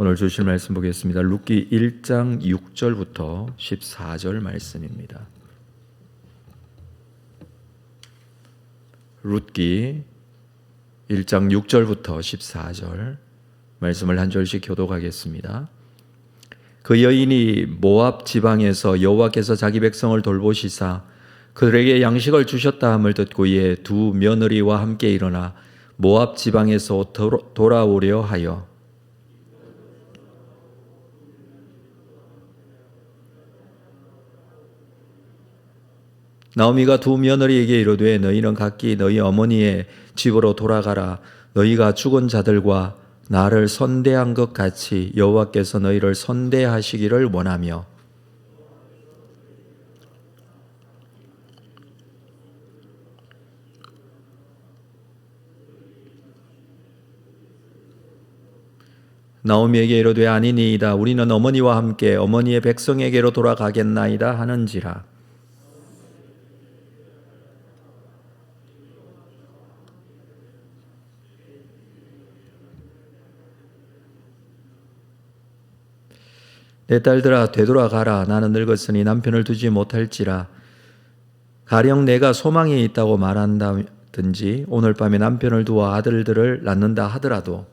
오늘 주실 말씀 보겠습니다. 룻기 1장 6절부터 14절 말씀입니다. 룻기 1장 6절부터 14절 말씀을 한 절씩 교독하겠습니다. 그 여인이 모압 지방에서 여호와께서 자기 백성을 돌보시사 그들에게 양식을 주셨다 함을 듣고 이에 두 며느리와 함께 일어나 모압 지방에서 돌아오려 하여 나오미가 두 며느리에게 이르되 너희는 각기 너희 어머니의 집으로 돌아가라. 너희가 죽은 자들과 나를 선대한 것 같이 여호와께서 너희를 선대하시기를 원하며 나오미에게 이르되 아니니이다. 우리는 어머니와 함께 어머니의 백성에게로 돌아가겠나이다 하는지라. 내 딸들아 되돌아가라. 나는 늙었으니 남편을 두지 못할지라. 가령 내가 소망이 있다고 말한다든지 오늘 밤에 남편을 두어 아들들을 낳는다 하더라도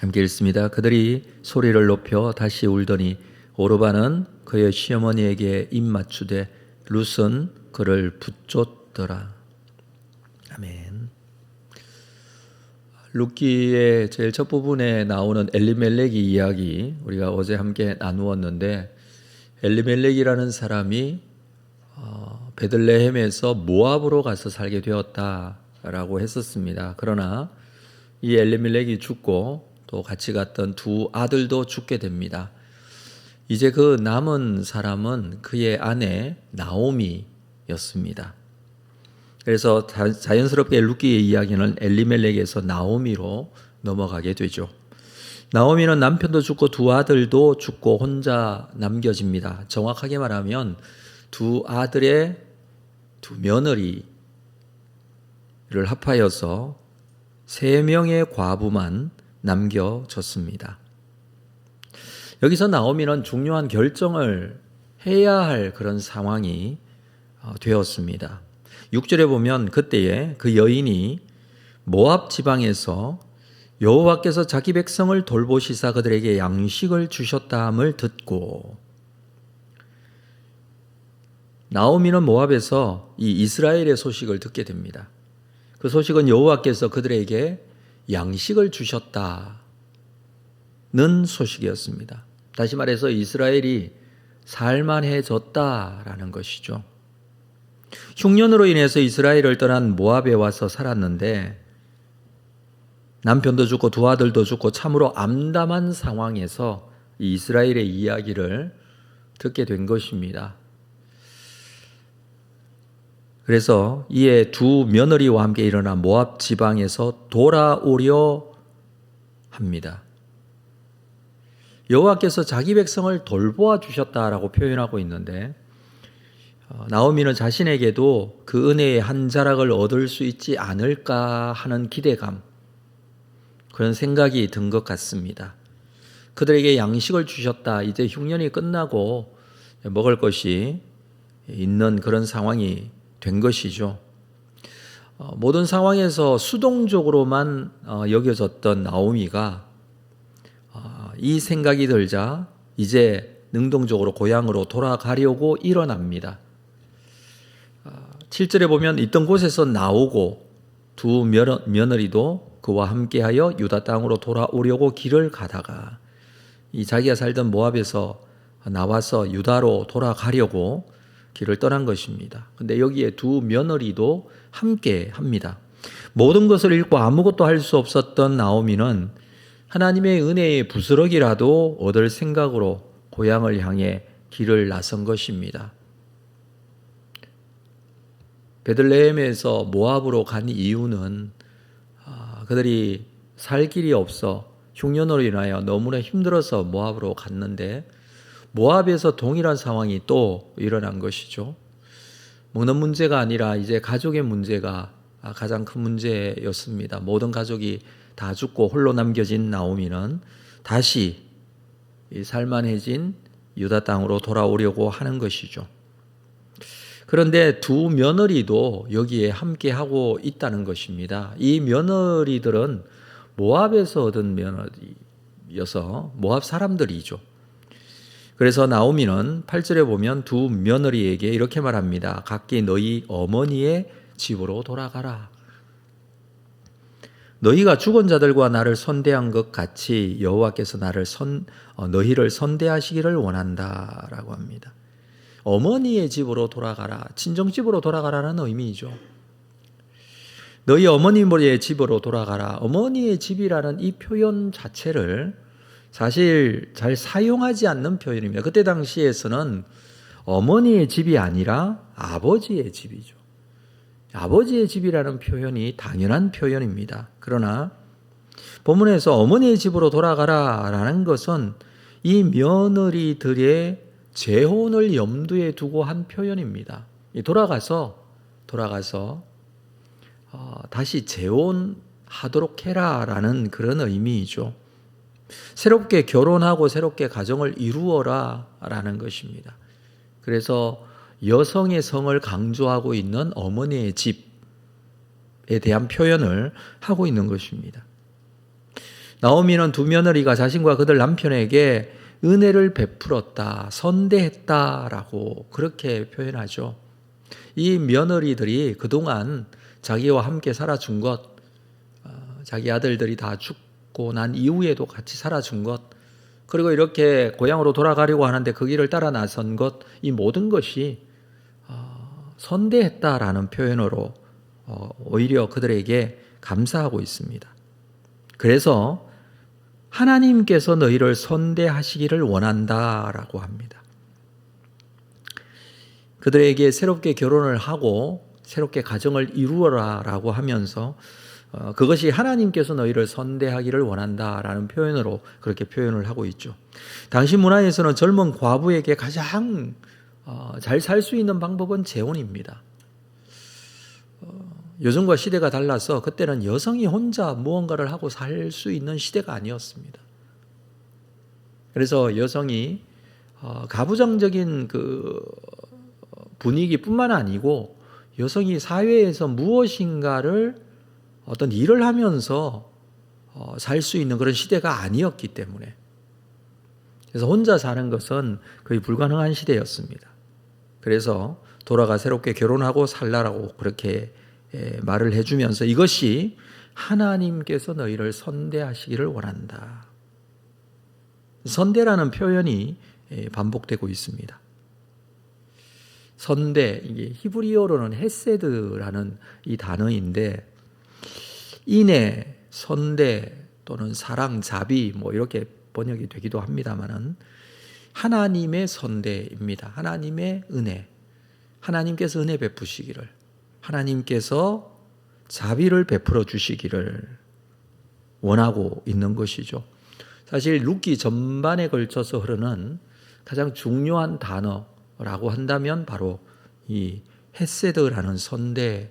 함께 읽습니다. 그들이 소리를 높여 다시 울더니 오르바는 그의 시어머니에게 입 맞추되 룻은 그를 붙쫓더라. 아멘. 룻기의 제일 첫 부분에 나오는 엘리멜렉의 이야기 우리가 어제 함께 나누었는데 엘리멜렉이라는 사람이 베들레헴에서 모압으로 가서 살게 되었다라고 했었습니다. 그러나 이 엘리멜렉이 죽고 또 같이 갔던 두 아들도 죽게 됩니다. 이제 그 남은 사람은 그의 아내 나오미였습니다. 그래서 자연스럽게 룻기의 이야기는 엘리멜렉에서 나오미로 넘어가게 되죠. 나오미는 남편도 죽고 두 아들도 죽고 혼자 남겨집니다. 정확하게 말하면 두 아들의 두 며느리를 합하여서 3명의 과부만 남겨졌습니다. 여기서 나오미는 중요한 결정을 해야 할 그런 상황이 되었습니다. 6절에 보면 그때에 그 여인이 모압 지방에서 여호와께서 자기 백성을 돌보시사 그들에게 양식을 주셨다 함을 듣고 나오미는 모압에서 이 이스라엘의 소식을 듣게 됩니다. 그 소식은 여호와께서 그들에게 양식을 주셨다는 소식이었습니다. 다시 말해서 이스라엘이 살만해졌다라는 것이죠. 흉년으로 인해서 이스라엘을 떠난 모압에 와서 살았는데 남편도 죽고 두 아들도 죽고 참으로 암담한 상황에서 이 이스라엘의 이야기를 듣게 된 것입니다. 그래서 이에 두 며느리와 함께 일어나 모압 지방에서 돌아오려 합니다. 여호와께서 자기 백성을 돌보아 주셨다라고 표현하고 있는데 나오미는 자신에게도 그 은혜의 한 자락을 얻을 수 있지 않을까 하는 기대감, 그런 생각이 든 것 같습니다. 그들에게 양식을 주셨다. 이제 흉년이 끝나고 먹을 것이 있는 그런 상황이 된 것이죠. 모든 상황에서 수동적으로만 여겨졌던 나오미가 이 생각이 들자 이제 능동적으로 고향으로 돌아가려고 일어납니다. 7절에 보면 있던 곳에서 나오고 두 며느리도 그와 함께하여 유다 땅으로 돌아오려고 길을 가다가 이 자기가 살던 모압에서 나와서 유다로 돌아가려고 길을 떠난 것입니다. 근데 여기에 두 며느리도 함께 합니다. 모든 것을 잃고 아무것도 할 수 없었던 나오미는 하나님의 은혜의 부스러기라도 얻을 생각으로 고향을 향해 길을 나선 것입니다. 베들레헴에서 모압으로 간 이유는 그들이 살 길이 없어 흉년으로 인하여 너무나 힘들어서 모압으로 갔는데 모압에서 동일한 상황이 또 일어난 것이죠. 먹는 문제가 아니라 이제 가족의 문제가 가장 큰 문제였습니다. 모든 가족이 다 죽고 홀로 남겨진 나오미는 다시 이 살만해진 유다 땅으로 돌아오려고 하는 것이죠. 그런데 두 며느리도 여기에 함께하고 있다는 것입니다. 이 며느리들은 모압에서 얻은 며느리여서 모압 사람들이죠. 그래서 나오미는 8절에 보면 두 며느리에게 이렇게 말합니다. 각기 너희 어머니의 집으로 돌아가라. 너희가 죽은 자들과 나를 선대한 것 같이 여호와께서 너희를 선대하시기를 원한다라고 합니다. 어머니의 집으로 돌아가라. 친정집으로 돌아가라는 의미이죠. 너희 어머니의 집으로 돌아가라. 어머니의 집이라는 이 표현 자체를 사실 잘 사용하지 않는 표현입니다. 그때 당시에서는 어머니의 집이 아니라 아버지의 집이죠. 아버지의 집이라는 표현이 당연한 표현입니다. 그러나 본문에서 어머니의 집으로 돌아가라라는 것은 이 며느리들의 재혼을 염두에 두고 한 표현입니다. 돌아가서 다시 재혼하도록 해라라는 그런 의미이죠. 새롭게 결혼하고 새롭게 가정을 이루어라라는 것입니다. 그래서 여성의 성을 강조하고 있는 어머니의 집에 대한 표현을 하고 있는 것입니다. 나오미는 두 며느리가 자신과 그들 남편에게 은혜를 베풀었다, 선대했다라고 그렇게 표현하죠. 이 며느리들이 그동안 자기와 함께 살아준 것, 자기 아들들이 다 죽고 난 이후에도 같이 살아준 것, 그리고 이렇게 고향으로 돌아가려고 하는데 그 길을 따라 나선 것, 이 모든 것이 선대했다라는 표현으로 오히려 그들에게 감사하고 있습니다. 그래서 하나님께서 너희를 선대하시기를 원한다라고 합니다. 그들에게 새롭게 결혼을 하고 새롭게 가정을 이루어라라고 하면서 그것이 하나님께서 너희를 선대하기를 원한다라는 표현으로 그렇게 표현을 하고 있죠. 당시 문화에서는 젊은 과부에게 가장 잘 살 수 있는 방법은 재혼입니다. 요즘과 시대가 달라서 그때는 여성이 혼자 무언가를 하고 살 수 있는 시대가 아니었습니다. 그래서 여성이 가부장적인 그 분위기뿐만 아니고 여성이 사회에서 무엇인가를 어떤 일을 하면서 살 수 있는 그런 시대가 아니었기 때문에, 그래서 혼자 사는 것은 거의 불가능한 시대였습니다. 그래서 돌아가 새롭게 결혼하고 살라라고 그렇게 말을 해주면서 이것이 하나님께서 너희를 선대하시기를 원한다. 선대라는 표현이 반복되고 있습니다. 선대, 이게 히브리어로는 헤세드라는 이 단어인데, 인애, 선대 또는 사랑, 자비 뭐 이렇게 번역이 되기도 합니다만은 하나님의 선대입니다. 하나님의 은혜, 하나님께서 은혜 베푸시기를, 하나님께서 자비를 베풀어 주시기를 원하고 있는 것이죠. 사실 룻기 전반에 걸쳐서 흐르는 가장 중요한 단어라고 한다면 바로 이 헤세드라는 선대라는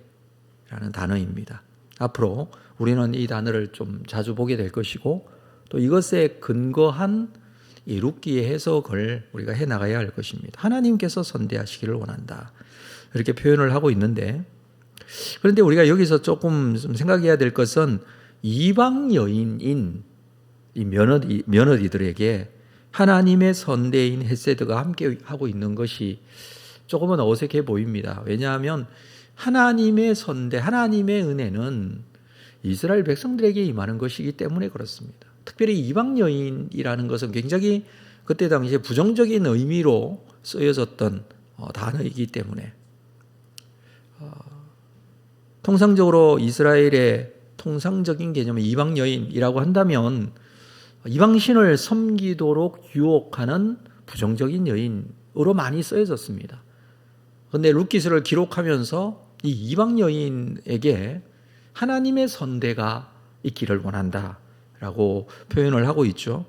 단어입니다. 앞으로 우리는 이 단어를 좀 자주 보게 될 것이고 또 이것에 근거한 이 룻기의 해석을 우리가 해나가야 할 것입니다. 하나님께서 선대하시기를 원한다, 이렇게 표현을 하고 있는데, 그런데 우리가 여기서 조금 좀 생각해야 될 것은 이방 여인인 이 며느리들에게 하나님의 선대인 헤세드가 함께 하고 있는 것이 조금은 어색해 보입니다. 왜냐하면 하나님의 선대, 하나님의 은혜는 이스라엘 백성들에게 임하는 것이기 때문에 그렇습니다. 특별히 이방 여인이라는 것은 굉장히 그때 당시에 부정적인 의미로 쓰여졌던 단어이기 때문에 통상적으로 이스라엘의 통상적인 개념은 이방 여인이라고 한다면 이방신을 섬기도록 유혹하는 부정적인 여인으로 많이 쓰여졌습니다. 그런데 룻기서를 기록하면서 이 이방 여인에게 하나님의 선대가 있기를 원한다, 라고 표현을 하고 있죠.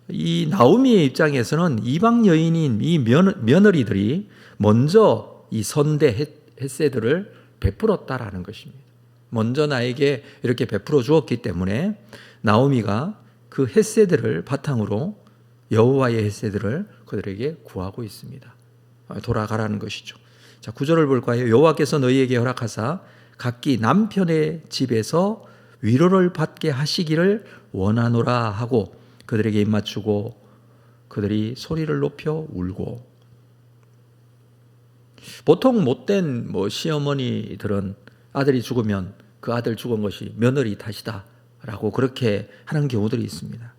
이 나오미의 입장에서는 이방 여인인 이 며느리들이 먼저 이 선대 헷세들을 베풀었다라는 것입니다. 먼저 나에게 이렇게 베풀어 주었기 때문에 나오미가 그 헷세들을 바탕으로 여호와의 헷세들을 그들에게 구하고 있습니다. 돌아가라는 것이죠. 자, 9절을 볼까요? 여호와께서 너희에게 허락하사 각기 남편의 집에서 위로를 받게 하시기를 원하노라 하고 그들에게 입맞추고 그들이 소리를 높여 울고. 보통 못된 시어머니들은 아들이 죽으면 그 아들 죽은 것이 며느리 탓이다라고 그렇게 하는 경우들이 있습니다.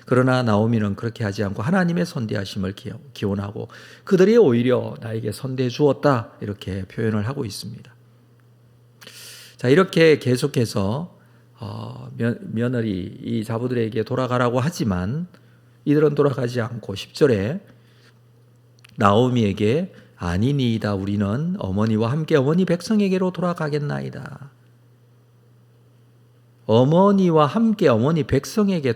그러나 나오미는 그렇게 하지 않고 하나님의 선대하심을 기원하고 그들이 오히려 나에게 선대해 주었다 이렇게 표현을 하고 있습니다. 자, 이렇게 계속해서 며느리 이 자부들에게 돌아가라고 하지만 이들은 돌아가지 않고 10절에 나오미에게 아니니이다 우리는 어머니와 함께 어머니 백성에게로 돌아가겠나이다. 어머니와 함께 어머니 백성에게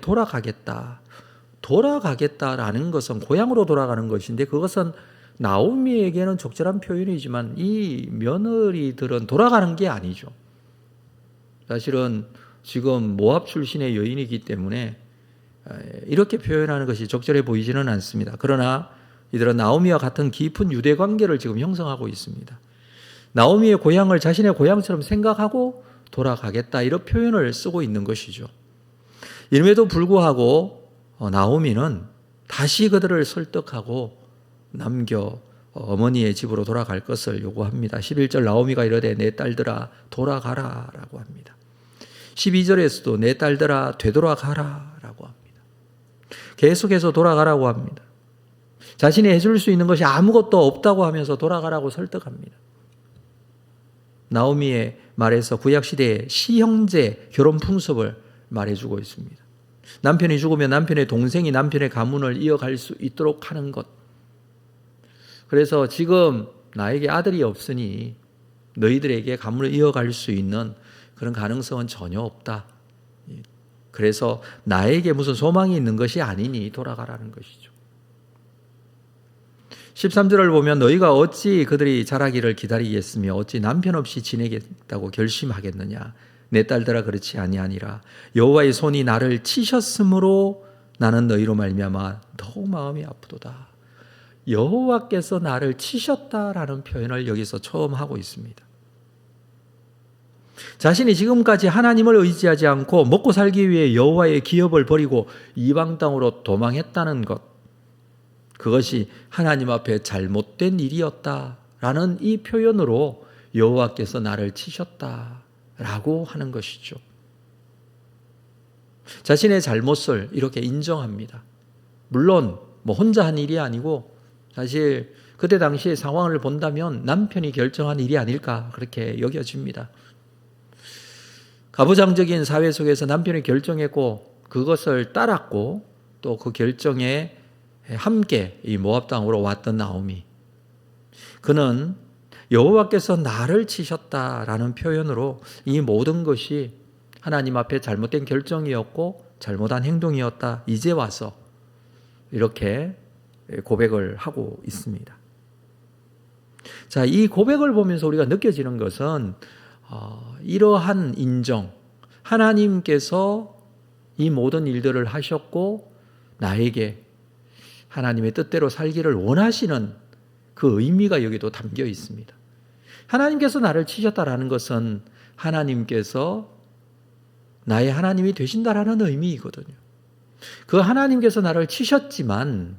돌아가겠다라는 것은 고향으로 돌아가는 것인데 그것은 나오미에게는 적절한 표현이지만 이 며느리들은 돌아가는 게 아니죠. 사실은 지금 모압 출신의 여인이기 때문에 이렇게 표현하는 것이 적절해 보이지는 않습니다. 그러나 이들은 나오미와 같은 깊은 유대 관계를 지금 형성하고 있습니다. 나오미의 고향을 자신의 고향처럼 생각하고 돌아가겠다 이런 표현을 쓰고 있는 것이죠. 이름에도 불구하고 나오미는 다시 그들을 설득하고 남겨 어머니의 집으로 돌아갈 것을 요구합니다. 11절 나오미가 이르되 내 딸들아 돌아가라 라고 합니다. 12절에서도 내 딸들아 되돌아가라 라고 합니다. 계속해서 돌아가라고 합니다. 자신이 해줄 수 있는 것이 아무것도 없다고 하면서 돌아가라고 설득합니다. 나오미의 말에서 구약시대의 시형제 결혼 풍습을 말해주고 있습니다. 남편이 죽으면 남편의 동생이 남편의 가문을 이어갈 수 있도록 하는 것. 그래서 지금 나에게 아들이 없으니 너희들에게 가문을 이어갈 수 있는 그런 가능성은 전혀 없다. 그래서 나에게 무슨 소망이 있는 것이 아니니 돌아가라는 것이죠. 13절을 보면 너희가 어찌 그들이 자라기를 기다리겠으며 어찌 남편 없이 지내겠다고 결심하겠느냐. 내 딸들아 그렇지 아니하니라. 여호와의 손이 나를 치셨으므로 나는 너희로 말미암아 더욱 마음이 아프도다. 여호와께서 나를 치셨다라는 표현을 여기서 처음 하고 있습니다. 자신이 지금까지 하나님을 의지하지 않고 먹고 살기 위해 여호와의 기업을 버리고 이방 땅으로 도망했다는 것, 그것이 하나님 앞에 잘못된 일이었다라는 이 표현으로 여호와께서 나를 치셨다라고 하는 것이죠. 자신의 잘못을 이렇게 인정합니다. 물론 혼자 한 일이 아니고 사실 그때 당시의 상황을 본다면 남편이 결정한 일이 아닐까 그렇게 여겨집니다. 가부장적인 사회 속에서 남편이 결정했고 그것을 따랐고 또 그 결정에 함께 이 모압 땅으로 왔던 나오미. 그는 여호와께서 나를 치셨다라는 표현으로 이 모든 것이 하나님 앞에 잘못된 결정이었고 잘못한 행동이었다. 이제 와서 이렇게 고백을 하고 있습니다. 자, 이 고백을 보면서 우리가 느껴지는 것은 이러한 인정, 하나님께서 이 모든 일들을 하셨고 나에게 하나님의 뜻대로 살기를 원하시는 그 의미가 여기도 담겨 있습니다. 하나님께서 나를 치셨다라는 것은 하나님께서 나의 하나님이 되신다라는 의미이거든요. 그 하나님께서 나를 치셨지만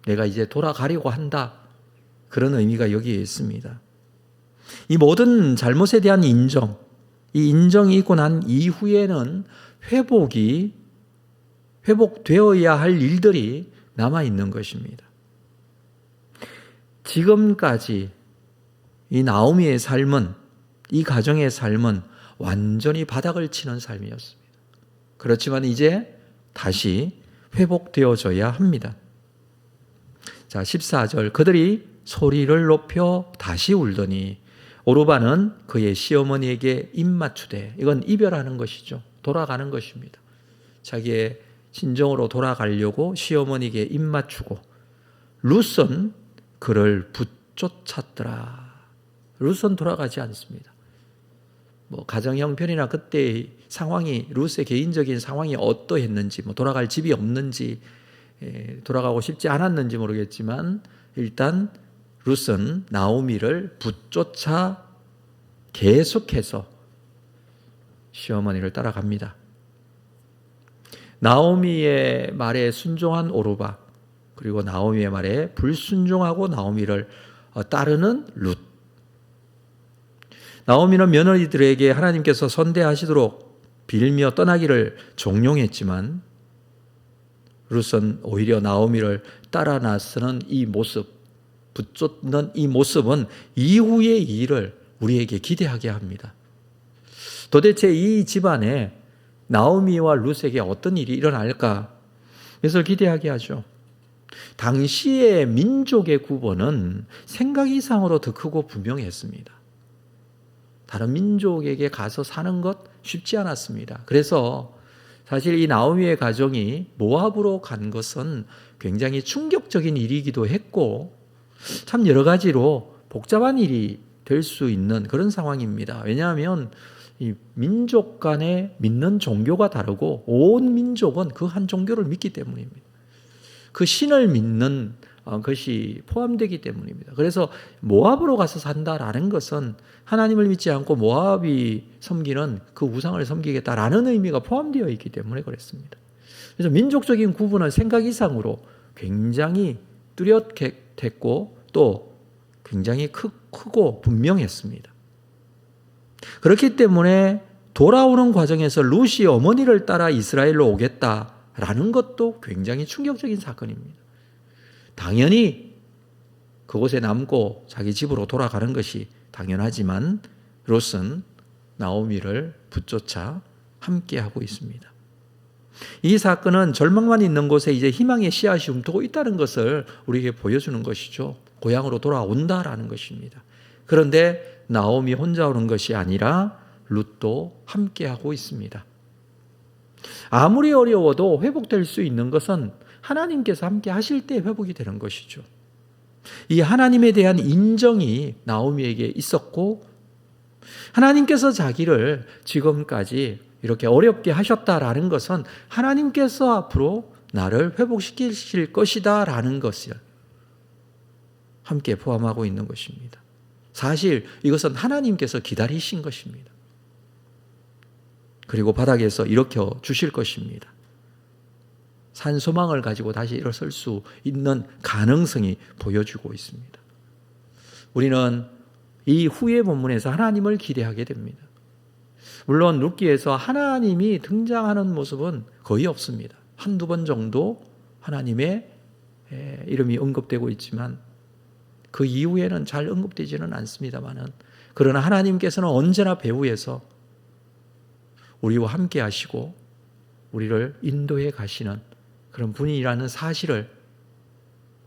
내가 이제 돌아가려고 한다. 그런 의미가 여기에 있습니다. 이 모든 잘못에 대한 인정, 이 인정이 있고 난 이후에는 회복되어야 할 일들이 남아있는 것입니다. 지금까지 이 나오미의 삶은, 이 가정의 삶은 완전히 바닥을 치는 삶이었습니다. 그렇지만 이제 다시 회복되어져야 합니다. 자, 14절 그들이 소리를 높여 다시 울더니 오르바는 그의 시어머니에게 입맞추되, 이건 이별하는 것이죠. 돌아가는 것입니다. 자기의 친정으로 돌아가려고 시어머니에게 입맞추고 룻은 그를 붙쫓았더라. 룻은 돌아가지 않습니다. 가정 형편이나 그때의 상황이, 룻의 개인적인 상황이 어떠했는지, 돌아갈 집이 없는지, 돌아가고 싶지 않았는지 모르겠지만 일단 룻은 나오미를 붙쫓아 계속해서 시어머니를 따라갑니다. 나오미의 말에 순종한 오르바, 그리고 나오미의 말에 불순종하고 나오미를 따르는 룻. 나오미는 며느리들에게 하나님께서 선대하시도록 빌며 떠나기를 종용했지만 룻은 오히려 나오미를 따라 나서는 이 모습, 붙쫓는 이 모습은 이후의 일을 우리에게 기대하게 합니다. 도대체 이 집안에 나오미와 룻에게 어떤 일이 일어날까? 그것을 기대하게 하죠. 당시의 민족의 구분은 생각 이상으로 더 크고 분명했습니다. 다른 민족에게 가서 사는 것 쉽지 않았습니다. 그래서 사실 이 나오미의 가정이 모압으로 간 것은 굉장히 충격적인 일이기도 했고 참 여러 가지로 복잡한 일이 될 수 있는 그런 상황입니다. 왜냐하면 이 민족 간에 믿는 종교가 다르고 온 민족은 그 한 종교를 믿기 때문입니다. 그 신을 믿는 것이 포함되기 때문입니다. 그래서 모압으로 가서 산다라는 것은 하나님을 믿지 않고 모압이 섬기는 그 우상을 섬기겠다라는 의미가 포함되어 있기 때문에 그랬습니다. 그래서 민족적인 구분은 생각 이상으로 굉장히 뚜렷했고 또 굉장히 크고 분명했습니다. 그렇기 때문에 돌아오는 과정에서 룻이 어머니를 따라 이스라엘로 오겠다라는 것도 굉장히 충격적인 사건입니다. 당연히 그곳에 남고 자기 집으로 돌아가는 것이 당연하지만 룻은 나오미를 붙쫓아 함께하고 있습니다. 이 사건은 절망만 있는 곳에 이제 희망의 씨앗이 움트고 있다는 것을 우리에게 보여주는 것이죠. 고향으로 돌아온다라는 것입니다. 그런데 나오미 혼자 오는 것이 아니라 룻도 함께하고 있습니다. 아무리 어려워도 회복될 수 있는 것은 하나님께서 함께 하실 때 회복이 되는 것이죠. 이 하나님에 대한 인정이 나오미에게 있었고 하나님께서 자기를 지금까지 이렇게 어렵게 하셨다라는 것은 하나님께서 앞으로 나를 회복시키실 것이다 라는 것을 함께 포함하고 있는 것입니다. 사실 이것은 하나님께서 기다리신 것입니다. 그리고 바닥에서 일으켜 주실 것입니다. 산소망을 가지고 다시 일어설 수 있는 가능성이 보여주고 있습니다. 우리는 이 후의 본문에서 하나님을 기대하게 됩니다. 물론 룻기에서 하나님이 등장하는 모습은 거의 없습니다. 한두 번 정도 하나님의 이름이 언급되고 있지만 그 이후에는 잘 언급되지는 않습니다만은 그러나 하나님께서는 언제나 배후에서 우리와 함께 하시고 우리를 인도해 가시는 그런 분이라는 사실을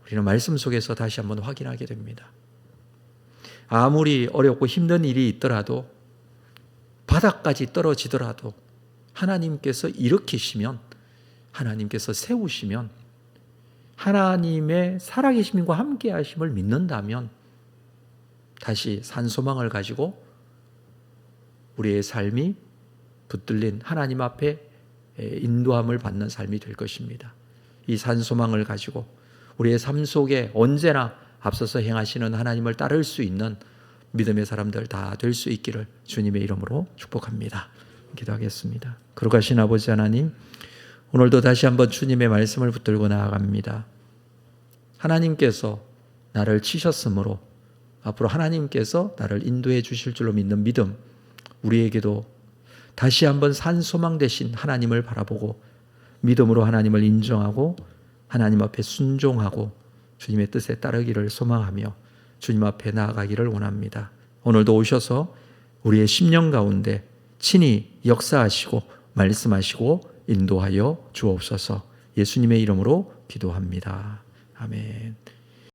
우리는 말씀 속에서 다시 한번 확인하게 됩니다. 아무리 어렵고 힘든 일이 있더라도 바닥까지 떨어지더라도 하나님께서 일으키시면 하나님께서 세우시면 하나님의 살아계심과 함께 하심을 믿는다면 다시 산소망을 가지고 우리의 삶이 붙들린 하나님 앞에 인도함을 받는 삶이 될 것입니다. 이 산소망을 가지고 우리의 삶 속에 언제나 앞서서 행하시는 하나님을 따를 수 있는 믿음의 사람들 다 될 수 있기를 주님의 이름으로 축복합니다. 기도하겠습니다. 거룩하신 아버지 하나님, 오늘도 다시 한번 주님의 말씀을 붙들고 나아갑니다. 하나님께서 나를 치셨으므로 앞으로 하나님께서 나를 인도해 주실 줄로 믿는 믿음, 우리에게도 다시 한번 산소망 되신 하나님을 바라보고 믿음으로 하나님을 인정하고 하나님 앞에 순종하고 주님의 뜻에 따르기를 소망하며 주님 앞에 나아가기를 원합니다. 오늘도 오셔서 우리의 심령 가운데 친히 역사하시고 말씀하시고 인도하여 주옵소서. 예수님의 이름으로 기도합니다. 아멘.